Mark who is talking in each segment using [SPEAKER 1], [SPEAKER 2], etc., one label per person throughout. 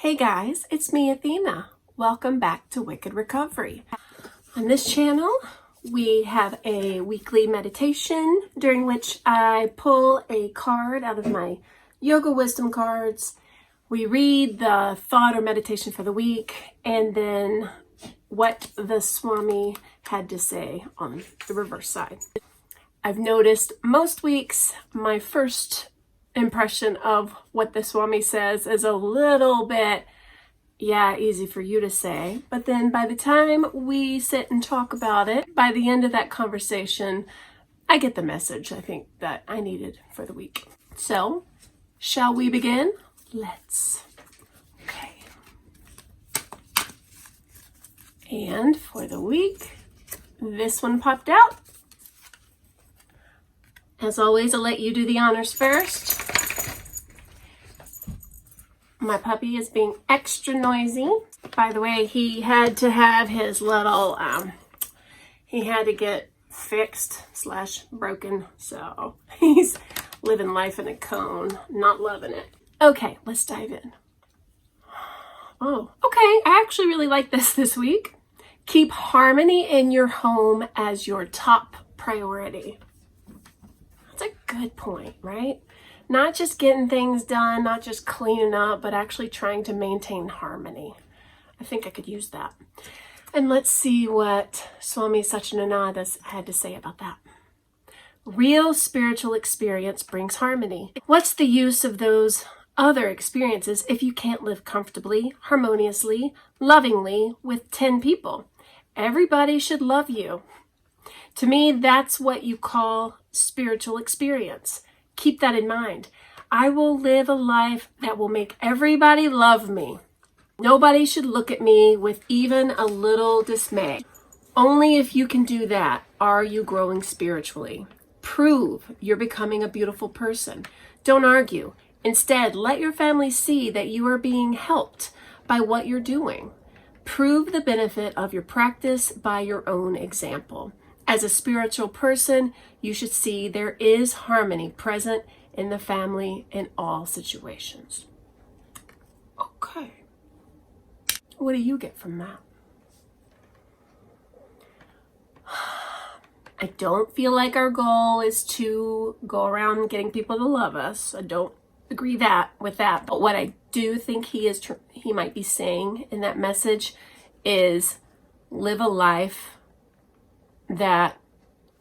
[SPEAKER 1] Hey guys, it's me, Athena. Welcome back to Wicked Recovery. On this channel, we have a weekly meditation during which I pull a card out of my yoga wisdom cards. We read the thought or meditation for the week and then what the Swami had to say on the reverse side. I've noticed most weeks my first impression of what the Swami says is a little bit, easy for you to say. But then by the time we sit and talk about it, by the end of that conversation, I get the message I think that I needed for the week. So, shall we begin? Let's. Okay. And for the week, this one popped out. As always, I'll let you do the honors first. My puppy is being extra noisy. By the way, he had to have his little, he had to get fixed / broken. So he's living life in a cone, not loving it. Okay, let's dive in. Oh, okay. I actually really like this week. Keep harmony in your home as your top priority. That's a good point, right? Not just getting things done, not just cleaning up, but actually trying to maintain harmony. I think I could use that. And let's see what Swami Satchidananda had to say about that. Real spiritual experience brings harmony. What's the use of those other experiences if you can't live comfortably, harmoniously, lovingly with 10 people? Everybody should love you. To me, that's what you call spiritual experience. Keep that in mind. I will live a life that will make everybody love me. Nobody should look at me with even a little dismay. Only if you can do that are you growing spiritually. Prove you're becoming a beautiful person. Don't argue. Instead, let your family see that you are being helped by what you're doing. Prove the benefit of your practice by your own example. As a spiritual person, you should see there is harmony present in the family in all situations. Okay. What do you get from that? I don't feel like our goal is to go around getting people to love us. I don't agree with that. But what I do think he might be saying in that message is live a life that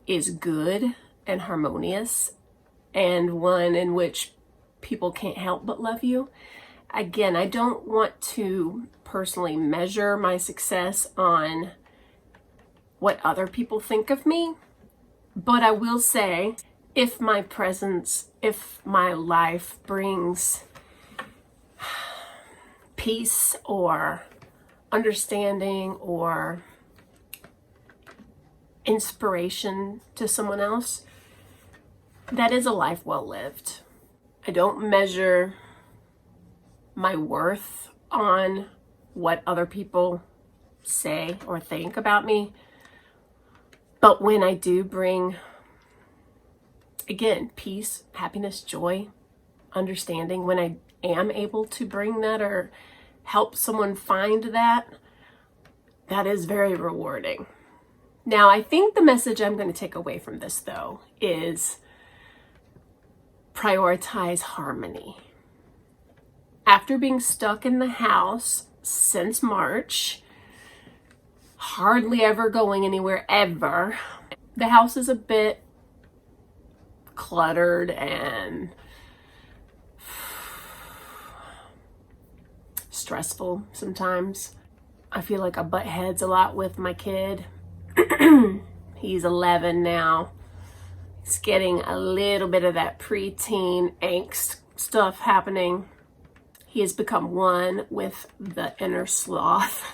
[SPEAKER 1] is good and harmonious and one in which people can't help but love you. Again, I don't want to personally measure my success on what other people think of me, but I will say if my presence, if my life brings peace or understanding or inspiration to someone else, that is a life well lived. I don't measure my worth on what other people say or think about me. But when I do bring, again, peace, happiness, joy, understanding, when I am able to bring that or help someone find that, that is very rewarding. Now, I think the message I'm going to take away from this, though, is prioritize harmony. After being stuck in the house since March, hardly ever going anywhere ever, the house is a bit cluttered and stressful sometimes. I feel like I butt heads a lot with my kid. He's 11 now. He's getting a little bit of that preteen angst stuff happening. He has become one with the inner sloth.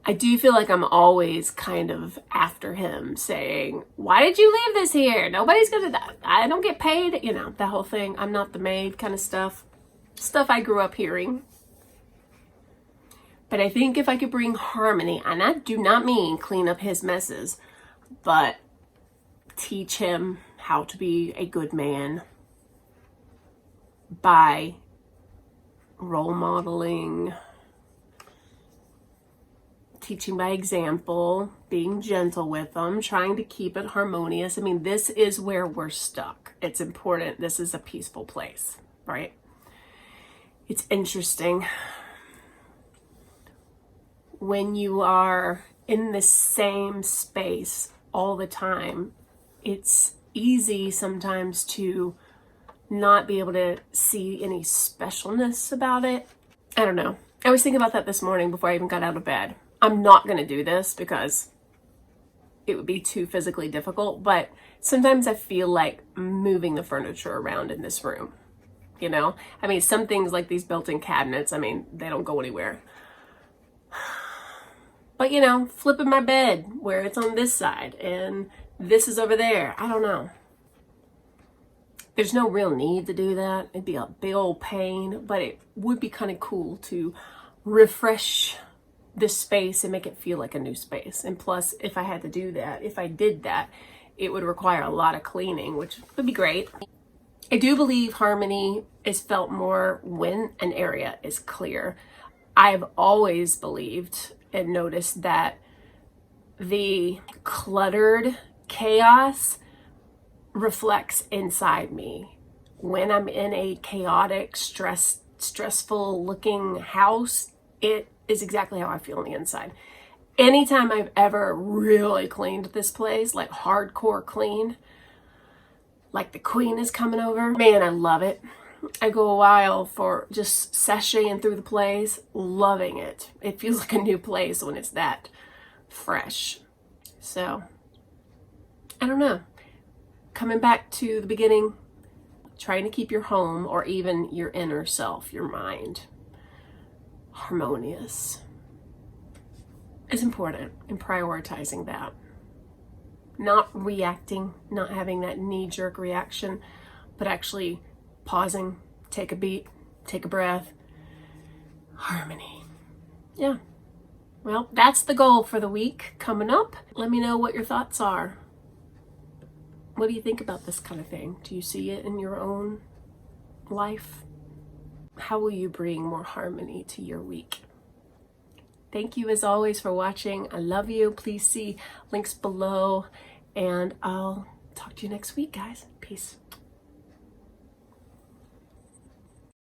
[SPEAKER 1] I do feel like I'm always kind of after him saying, why did you leave this here? Nobody's gonna, I don't get paid. You know, that whole thing. I'm not the maid kind of stuff. Stuff I grew up hearing. But I think if I could bring harmony, and I do not mean clean up his messes, but teach him how to be a good man by role modeling, teaching by example, being gentle with them, trying to keep it harmonious. I mean, this is where we're stuck. It's important. This is a peaceful place, right? It's interesting. When you are in the same space all the time, it's easy sometimes to not be able to see any specialness about it. I don't know. I was thinking about that this morning before I even got out of bed. I'm not going to do this because it would be too physically difficult, but sometimes I feel like moving the furniture around in this room, you know? I mean, some things like these built-in cabinets, I mean, they don't go anywhere. But, you know, flipping my bed where it's on this side and this is over there. I don't know. There's no real need to do that. It'd be a big old pain, but it would be kind of cool to refresh this space and make it feel like a new space. And plus, if I had to do that, if I did that, it would require a lot of cleaning, which would be great. I do believe harmony is felt more when an area is clear. I've always believed and noticed that the cluttered chaos reflects inside me. When I'm in a chaotic, stressful looking house, it is exactly how I feel on the inside. Anytime I've ever really cleaned this place, like hardcore clean, like the queen is coming over, man, I love it. I go a while for just sashaying through the place, loving it. It feels like a new place when it's that fresh. So, I don't know. Coming back to the beginning, trying to keep your home or even your inner self, your mind, harmonious is important, and prioritizing that. Not reacting, not having that knee-jerk reaction, but actually pausing, take a beat, take a breath. Harmony. Yeah. Well, that's the goal for the week coming up. Let me know what your thoughts are. What do you think about this kind of thing? Do you see it in your own life? How will you bring more harmony to your week? Thank you as always for watching. I love you. Please see links below, and I'll talk to you next week, guys. Peace.